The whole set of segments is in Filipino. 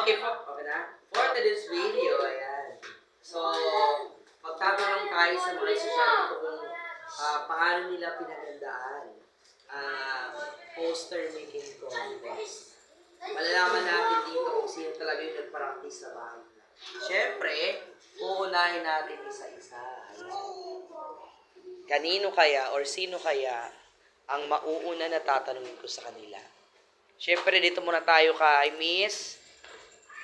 Okay na? For today's video, ayan. So, magtatanong tayo sa mga estudyante kung paano nila pinagandaan poster making contest. Malalaman natin dito kung sino talaga yung nag-practice sa bahay. Siyempre, uunahin natin isa-isa. Kanino kaya or sino kaya ang mauuna na tatanungin ko sa kanila? Siyempre, dito muna tayo kay Miss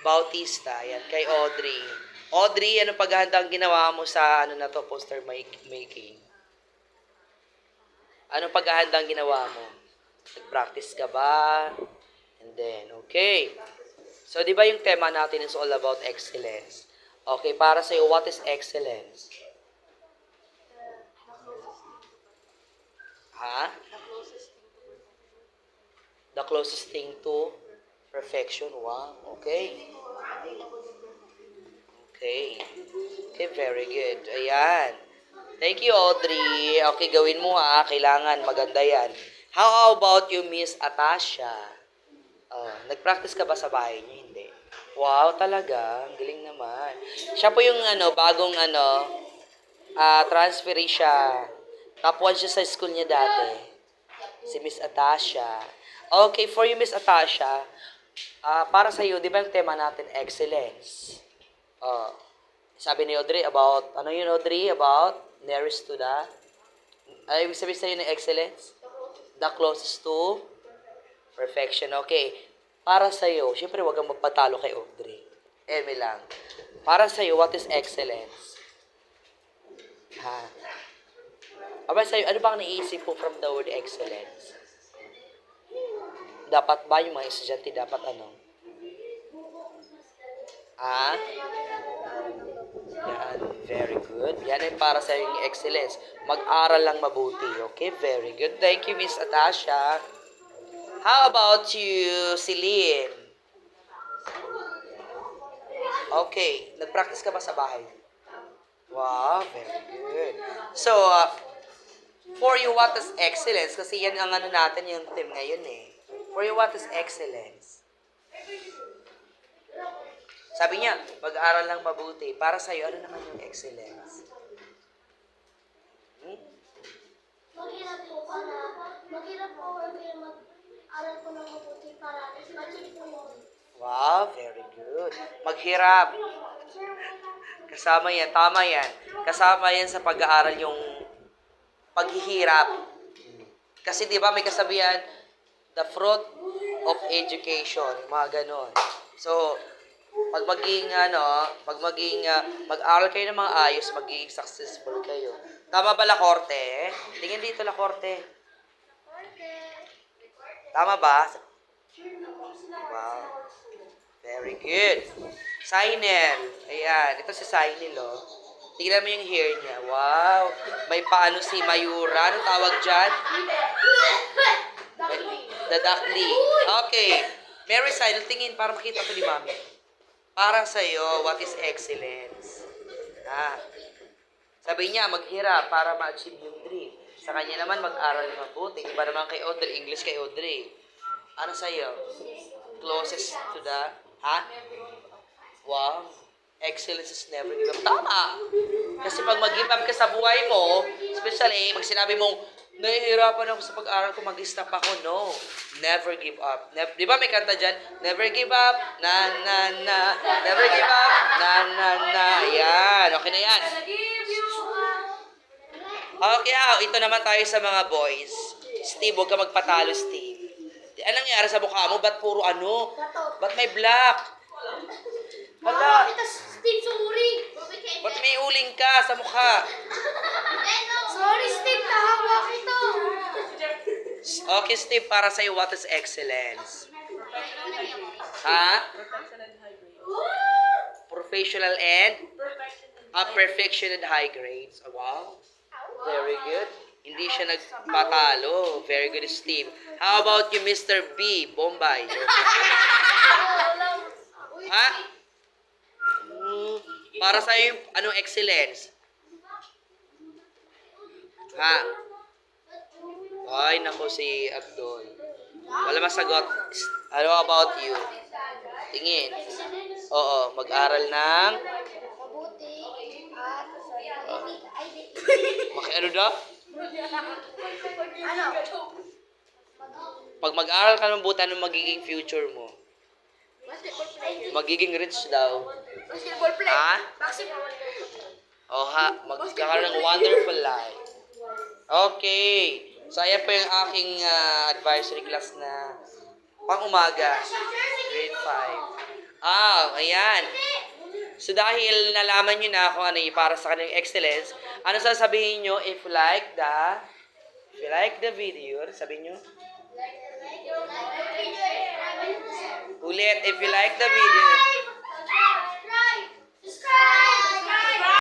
Bautista. Yan, kay Audrey. Audrey, ano paghahandang ginawa mo sa poster making? Ano paghahandang ginawa mo? Nag-practice ka ba? And then, okay. So, di ba yung tema natin is all about excellence? Okay, para sa'yo, what is excellence? Ha? The closest thing to perfection. Wow. Okay. Okay. Okay, very good. Ayan. Thank you, Audrey. Okay, gawin mo ha. Kailangan. Maganda yan. How about you, Miss Atasha? Nag-practice ka ba sa bahay niyo? Hindi. Wow, talaga. Ang galing naman. Siya po yung bagong transferee siya. Top 1 siya sa school niya dati. Si Miss Atasha. Okay, for you, Miss Atasha, para sa iyo, di ba yung tema natin, excellence? Sabi ni Audrey about, ano yun, Audrey? About nearest to the, ibig sabihin sa'yo ng excellence? The closest to perfection. Okay. Para sa iyo, syempre wag kang magpatalo kay Audrey. Eme lang. Para sa iyo, what is excellence? Ha? Aba sa'yo, ano bang naisip po from the word excellence? Dapat ba yung mga estudyante dapat ano? Yan, very good. Yan ay para sa yung excellence. Mag-aral lang mabuti. Okay, very good. Thank you, Miss Atasha. How about you, Celine? Okay, nag-practice ka ba sa bahay? Wow, very good. So, for you, what is excellence? Kasi yan ang natin yung theme ngayon eh. For you, what is excellence? Sabi niya, mag-aral lang mabuti. Para sa'yo, ano naman yung excellence? Maghirap po kaya mag-aral ko ng mabuti para ma-achieve po yun. Wow, very good. Maghirap. Kasama yan, tama yan. Kasama yan sa pag-aaral yung paghihirap. Kasi di ba may kasabihan, the fruit of education, mga ganon. So, pag mag-aral kayo ng mga ayos, magiging successful kayo. Tama ba, Lacorte? Tingin dito, Lacorte. Tama ba? Wow. Very good. Sainel. Ayan. Ito si Sainel, oh. Tingnan mo yung hair niya. Wow. May paano si Mayura. Anong tawag dyan? The duckling. Okay. Mary Sainel, tingin para makita ko ni Mami. Para sa'yo, what is excellence? Sabi niya, maghirap para ma-achieve yung dream. Sa kanya naman, mag-aral ng mabuti. Iba naman kay Audrey, English kay Audrey. Ano sa'yo? Closest to the, Wow. Excellence is never give up. Tama! Kasi pag mag-give up ka sa buhay mo, especially, pag sinabi mong, nahihirapan ako sa pag-aral ko, mag-stop ako. No. Never give up. Di ba may kanta dyan? Never give up. Na, na, na. Never give up. Na, na, na. Yan. Okay na yan. Okay, ito naman tayo sa mga boys. Steve, huwag ka magpatalo, Steve. Anong nangyari sa mukha mo? Ba't puro ano? Ba't may black? Hala. Steve, sorry. Ba't may uling ka sa mukha? Sorry, Steve. Nahawa kita. Okay, Steve, para sa'yo, what is excellence? Professional and? Perfection and high grades. Oh, wow. Very good. Hindi siya nagpatalo. Very good, Steve. How about you, Mr. B, Bombay? Para sa'yo, anong excellence? Ay, naku si Abdul. Wala masagot. Ano about you? Tingin. Excellence. Oo, mag-aral ng... Mabuti. At Ano daw? ano? Pag mag-aral ka ng mabuti, ano magiging future mo? Magiging rich daw. Basketball player. Ha? Basketball. O ha, magkakaroon ng wonderful life. Okay. So, ayan po yung aking advisory class na pang-umaga. Grade 5. Ayan. So, dahil nalaman nyo na kung ano yung para sa kanilang excellence, ano sasabihin nyo if you like the video, sabihin nyo? Ulit, if you like the video, Subscribe!